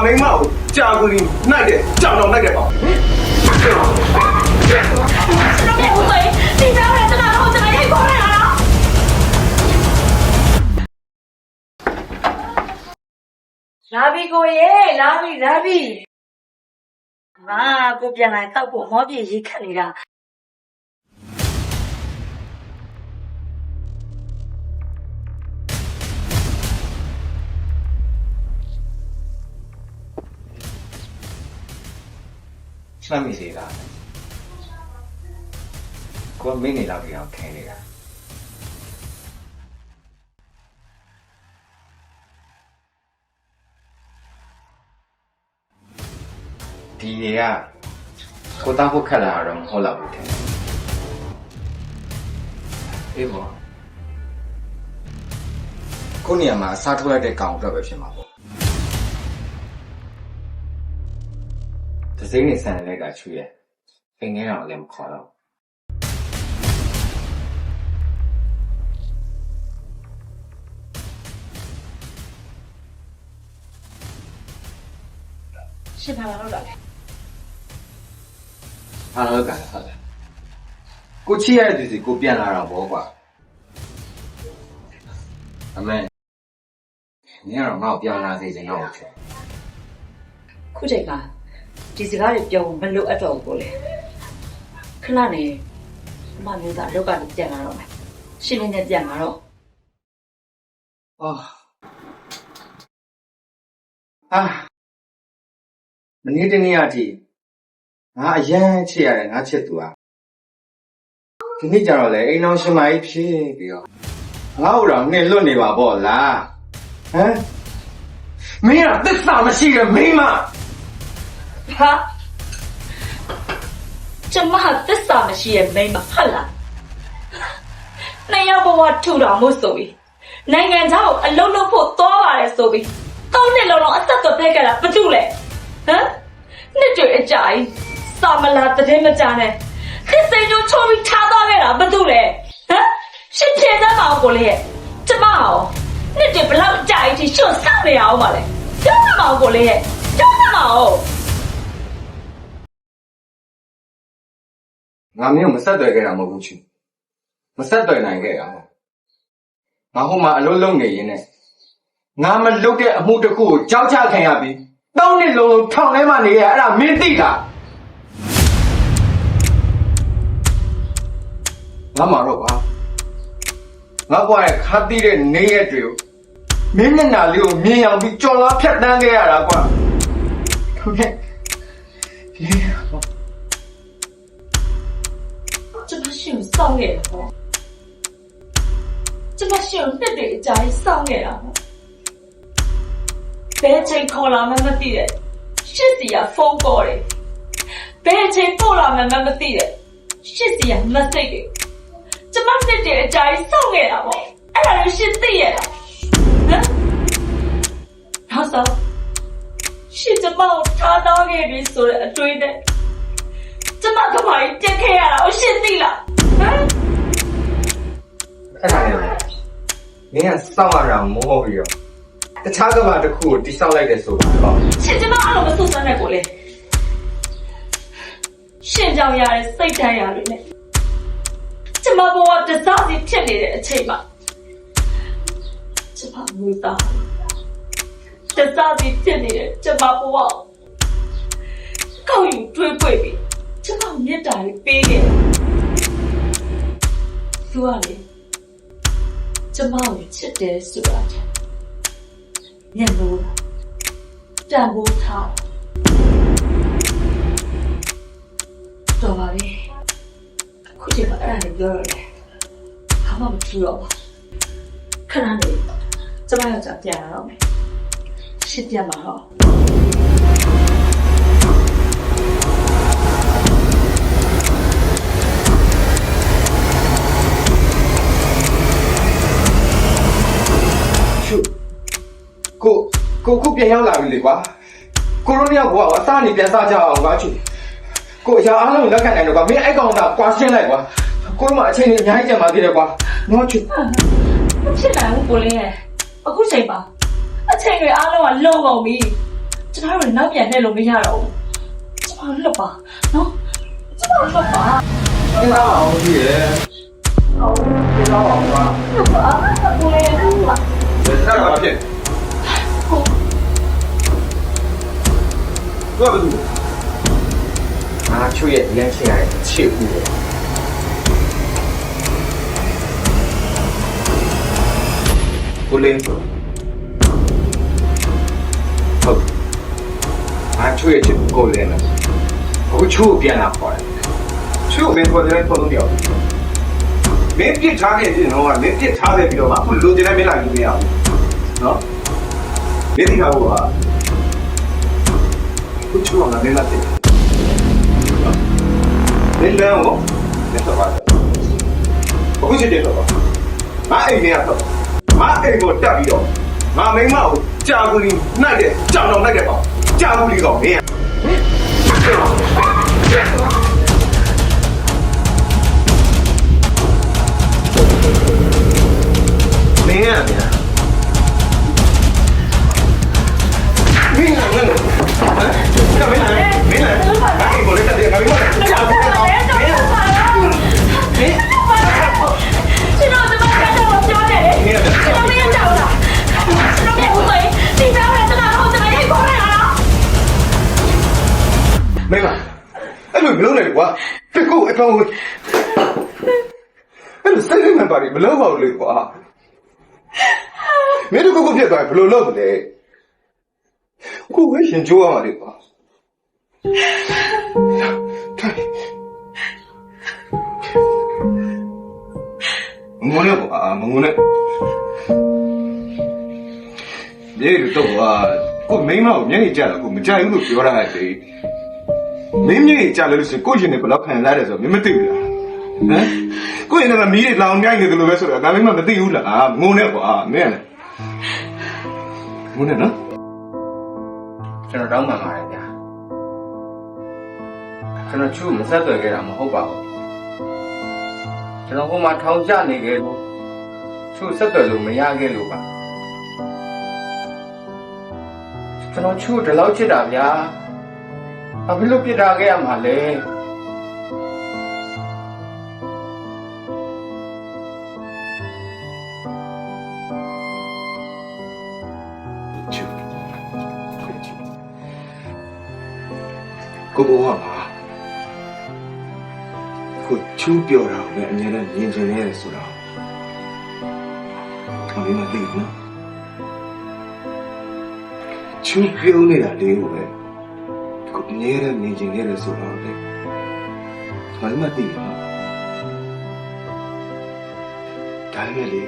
မိမကိုကြာကူလီနှိုက်တယ်ကြောင်တော့နှိုက်တယ်ပေါ့你不要来这了，我这边可以过来了。လာပြီကိုရေလာပြီငါကိုပြန်လာတောက်ဖို့မောပြေရေးခတ်နေတာမှတ်မိသေးလားကိုမင်းနေတော့ပြောင်းခင်းနေတာဒီတွေကကိုတောက်ဖို့ခက်လာတော့မဟုတ်တော့ဘူးတဲ့အေးဘောကိုနေရာမှာအစားထိုးလိုက်တဲ့ကောင်အတွက်ပဲဖြစ်မှာပေါ့ဒစိမ့်နေဆန်လိုက်ကချွေးရဲ့အိမ်ငယ်တော့လည်းမခေါ်တော့ရှင်ဘာလာတော့လဲဟာတော့ကန်ဟုတ်တယ်ကိုချီရတဲ့စီကိုပြန်လာတော့ဘောကွာအမေနင်ကတော့ငါ့ကိုပြောင်းလာစေချင်တော့တယ် ခုချိန်ကဒီစကားတွေပြောမလို့အတော့ကိုလေခဏနေမမျိုးသားလောက်ကပြန်လာတော့မယ်ရှင်နေနဲ့ပြန်လာတော့ မနေ့တနေ့အထိငါအရန်ချစ်ရတယ်ငါချစ်သူอ่ะဒီနေ့ကျတော့လေအိမ်အောင်ရှင်မကြီးဖြစ်ပြီးတော့ငါ့ကိုတော့နှင်လွတ်နေပါပေါ့လားဟမ်မင်းကသစ္စာမရှိတဲ့မိန်းမ ဟာကျမဟာသစ္စာမရှိရဲ့မိန်းမဟုတ်လားနှစ်ယောက်ဘဝထူတော်မို့ဆိုပြီးနိုင်ငံခြားကိုအလုံးလုံးဖို့သွားပါတယ်ဆိုပြီး၃နှစ်လုံးအသက်သွက်ဖက်ခဲ့တာဘာလို့လဲဟမ်နှစ်တွေအကြာကြီးစာမလာတည်မကြနဲ့ဒီစိတ်တို့ချိုးပြီးထားသွားခဲ့တာဘာလို့လဲဟမ်ရှင်းပြသမ်းပါအောင်ကိုလေးရဲ့ကျမရောနှစ်တွေဘလောက်အကြာကြီးရှွတ်ဆောက်နေအောင်ပါလဲပြောသမ်းပါအောင်ကိုလေးရဲ့ပြောသမ်းပါအောင် ငါမျိုးမဆက်သွယ်ခဲ့တာမဟုတ်ဘူးချူမဆက်သွယ်နိုင်ခဲ့တာငါဟိုမှာအလုံးလုံးနေရင်းနဲ့ငါမလုပ်တဲ့အမှုတစ်ခုကိုကြောက်ချခံရပြီး၃နှစ်လုံးထောင်ထဲမှာနေရအဲ့ဒါမင်းသိတာငါမှာတော့ကွာငါကွာရဲ့ခါတိတဲ့နေရက်တွေကိုမင်းမျက်နှာလေးကိုမြင်အောင်ပြီးကြော်လာဖြတ်တန်းခဲ့ရတာကွာဟုတ်ကဲ့ ကျမရှိကိုစောင့်ခဲ့တယ်ပေါ့ကျမရှိကိုနှစ်တွေအကြာကြီးစောင့်ခဲ့တာပေါ့ဘယ်ချိန်ခေါ်လာမှမသိတဲ့ရှစ်စီကဖုန်းကောတယ်ဘယ်ချိန်ပို့လာမှမသိတဲ့ရှစ်စီကမစိတ်တယ်ကျမနှစ်တွေအကြာကြီးစောင့်ခဲ့တာပေါ့အဲ့ဒါလည်းရှစ်သိရတာဟမ်နောက်ဆုံးရှစ်ကျမကိုထားတော့ခဲ့ပြီဆိုတဲ့အတွေးနဲ့ကျမကဘာကြီးတက်ခဲ့ရတာရှစ်သိလားဟမ် အဲ့ဒါလေမင်းကစောင့်ရတာမဟုတ်ဘူးရောတခြားကဘာတစ်ခုကိုတိဆောက်လိုက်တယ်ဆိုတော့ ရှင်ကျမအဲ့လိုမဆုစမ်းနဲ့ကိုလေရှင်ကြောင်ရတဲ့စိတ်တိုင်းရလို့နဲ့ကျမဘဝတစားစီဖြစ်နေတဲ့အချိန်မှာကျမမူသားတစားစီဖြစ်နေတဲ့ကျမဘဝကောက်ယူတွေးပွေပြီးကျမမြတ်တာလေးပေးခဲ့သူကလေကျမကိုချစ်တယ်ဆိုတာညံလို့တန်ဖိုးထားတော်ပါပြီအခုချိန်မှာအဲ့ဒါလည်းပြောရတယ်ဘာမှမထူတော့ပါခဏနေကျမယောက်ျားပြန်လာတော့မယ်ရှစ်ပြန်ပါတော့ကိုခုပြန်ရောက်လာပြီလေကွာကိုရိုနီယာကအစားနေပြန်စားကြအောင်ကွာချူကိုအရာအားလုံးလက်ခံနိုင်တော့ကွာမင်းအဲ့ကောင်ကကွာရှင်းလိုက်ကွာကိုတို့မှအချိန်ကြီးအများကြီးကြံပါသေးတယ်ကွာနော်ချူ မဖြစ်နိုင်ဘူးကိုလင်းရဲ့အခုချိန်ပါအချိန်တွေအားလုံးကလုံကုန်ပြီ ကျွန်တော်တို့နောက်ပြန်လှည့်လို့မရတော့ဘူးကျွန်တော်လွတ်ပါနော်ကျွန်တော်လွတ်ပါ ဒီလောက်အောင်ကြီးရဲ့ဒီလောက်အောင်ပါ လွတ်ပါကိုလေးလွတ်ပါ ဒါကဘာဖြစ်ဘာလို့ ငါချွေရဲ့ရမ်းချင်ရတဲ့ချစ်ဦးတယ်ကိုလင်းဟုတ်ငါချွေရဲ့ချစ်ကိုလင်းလားအခုချိုးပြန်လာခေါ်တယ် ချူမင်းပေါ်တယ်ပေါ်လို့ပြောမင်းပြစ်ထားခဲ့ပြီနော်မင်းပြစ်ထားခဲ့ပြီးတော့မှအခုလိုချင်တဲ့မင်းလာယူနေရအောင်နော်မင်းဒီဟာကခုချူအောင်လည်းလာတယ်နော်မင်းလည်းဟောလက်တော့ပါအခုချက်တယ်တော့ငါအိမ်ထဲကတော့ငါအိမ်ကိုတက်ပြီးတော့ငါမိမကိုကြာကူလီနှိုက်တယ်ကြောင်နှိုက်တယ်ပေါ့ကြာကူလီကောင်မင်းမင်းရဗျာမင်းလာလို့ဟမ်မင်းလာမင်းလာဘာကိုလဲတဲ့ငါမင်းလာကြာဘူးမင်းမင်း ကျွန်တော်ကတော့ပြောတယ်လေကျွန်တော်မရတော့လားကျွန်တော်ရဲ့ဦးလေးဒီပြောင်းတဲ့ကျွန်တော်ကျွန်တော်ရိုက်ခေါ်ရတာ မင်းလာအဲ့လိုမလုပ်နဲ့ကွာတကူအကောင်အဲ့လိုစိတ်လေးမှန်ပါလိမလုပ်ပါဘူးလေကွာမင်းတို့ကိုပြတ်သွားဘယ်လိုလုပ်မလဲကိုဝဲရှင်ကြိုးရမှာလေကွာငုံနဲ့ကွာငုံနဲ့ဒီလိုတော့ကွာကိုမိန်းမကိုမျက်နှာကျတော့ကိုမကြိုက်ဘူးလို့ပြောရတယ်မင်းမျက်နှာကျလို့ဆိုကိုရှင်နဲ့ဘယ်တော့ခံစားရတယ်ဆိုမင်းမသိဘူးလားဟမ်ကိုရင်ကမီးလောင်မြိုက်နေတယ်လို့ပဲဆိုတော့ဒါလည်းမသိဘူးလားငုံနဲ့ကွာမင်းလည်းငုံနဲ့နော် ကျွန်တော်တောင်းပန်ပါတယ်ဗျာကျွန်တော်ချူမဆက်သွယ်ခဲ့တာမဟုတ်ပါဘူးကျွန်တော်ဟိုမှာထောင်ကျနေခဲ့လို့ချူဆက်သွယ်လို့မရခဲ့လို့ပါကျွန်တော်ချူဒီလောက်ချစ်တာဗျာဘာဖြစ်လို့ပြစ်ထားခဲ့ရမှာလဲကိုဘဝမှာကိုချူးပြောတာကိုလည်းအများနဲ့မြင်ချင်နေတယ်ဆိုတော့ဘာလို့မသိဘူးနော်ချူးပြောနေတာလေးကိုပဲကိုအများနဲ့မြင်ချင်နေတယ်ဆိုတော့လေဘာလို့မသိဘူးနော်ဒါနဲ့လေ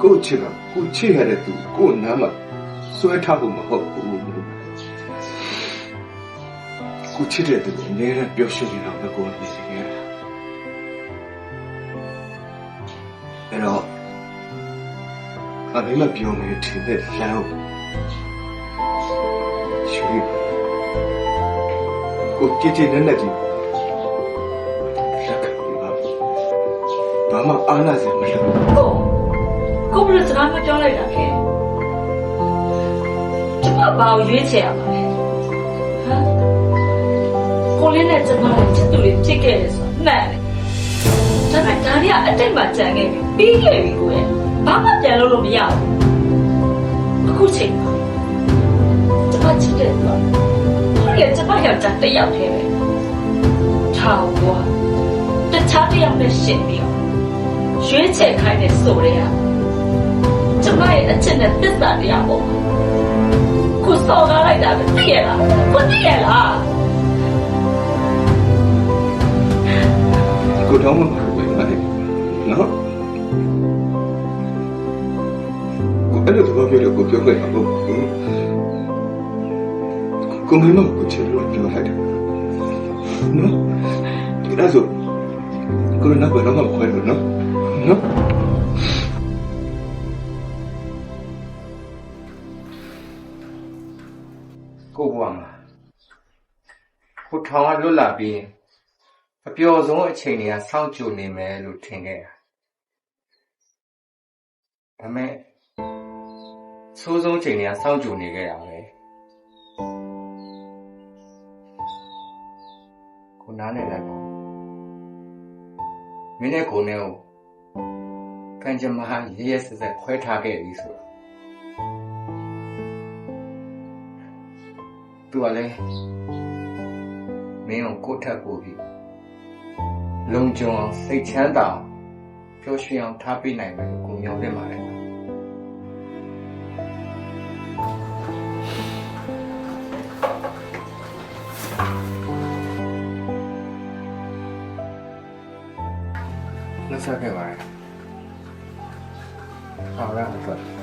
ကိုချစ်ကကိုချစ်ရတဲ့သူကိုနားမှာဆွဲထားဖို့မဟုတ်ဘူးကိုချစ်တဲ့သူကိုအများနဲ့ပျော်ရွှင်နေတာပဲကိုနေနေရတာအဲ့တော့ဘာမှမပြောမထင်တဲ့လမ်းချွေးကိုကြည်ကြည်နဲ့နဲ့ကြည့်ဘာမှအားနာစရာမလိုဘူးကိုဘယ်လိုစကားမပြောလိုက်တာလဲကျွန်မဘာကိုရွေးချယ်ရမှာလဲဟမ်ကိုလေးနဲ့ကျွန်မတို့ချစ်သူတွေဖြစ်ခဲ့တယ်ဆိုတာမှန်တယ်ဒါပေမဲ့ဒါတွေကအတိတ်မှာကြံခဲ့ပြီပြီးခဲ့ပြီကိုရဲ့ဘာမှပြန်လုပ်လို့မရဘူးအခုချိန်မှာကျွန်မချစ်တဲ့သူကဟိုလေကျွန်မယောက်ျားတစ်ယောက်တည်းပဲထောင်ကွာတခြားတစ်ယောက်နဲ့ရှင်းပြီးတော့ရွေးချယ်ခိုင်းတဲ့ဆိုတဲ့ဟာကျွန်မရဲ့အချစ်နဲ့သစ္စာတရားပေါ့ကိုစော်ကားလိုက်တာပဲသိရလားကိုသိရလား ကိုတော့မဟုတ်ဘူးလေနော်ကိုအဲ့လိုသဘောပြောလို့ကိုပြောခဲ့တာမဟုတ်ဘူးကိုမင်းမကိုချစ်လို့ပြောလိုက်တယ်နော်ဒါဆိုကိုလည်းဘာလို့မခွဲလို့နော်ကိုဘွားမှာကိုထောင်ကလွတ်လာပြီးအပျော်ဆုံးအချိန်တွေကစောင့်ကြိုနေမယ်လို့ထင်ခဲ့တာဒါပေမဲ့ ဆိုးဆုံးချိန်တွေကစောင့်ကြိုနေခဲ့တာပဲကိုနားနဲ့လိုက်ပါမင်းနဲ့ကိုနဲ့ကိုကံကြမ္မာရဲရဲစက်စက်ခွဲထားခဲ့ပြီဆိုတော့သူကလည်းမင်းကိုကိုထပ်ပို့ပြီးလုံခြုံအောင်စိတ်ချမ်းသာပျော်ရွှင်အောင်ထားပေးနိုင်မယ်လို့ကိုမျှော်လင့်ပါတယ်လက်ဆက်ခဲ့ပါတယ်好让我做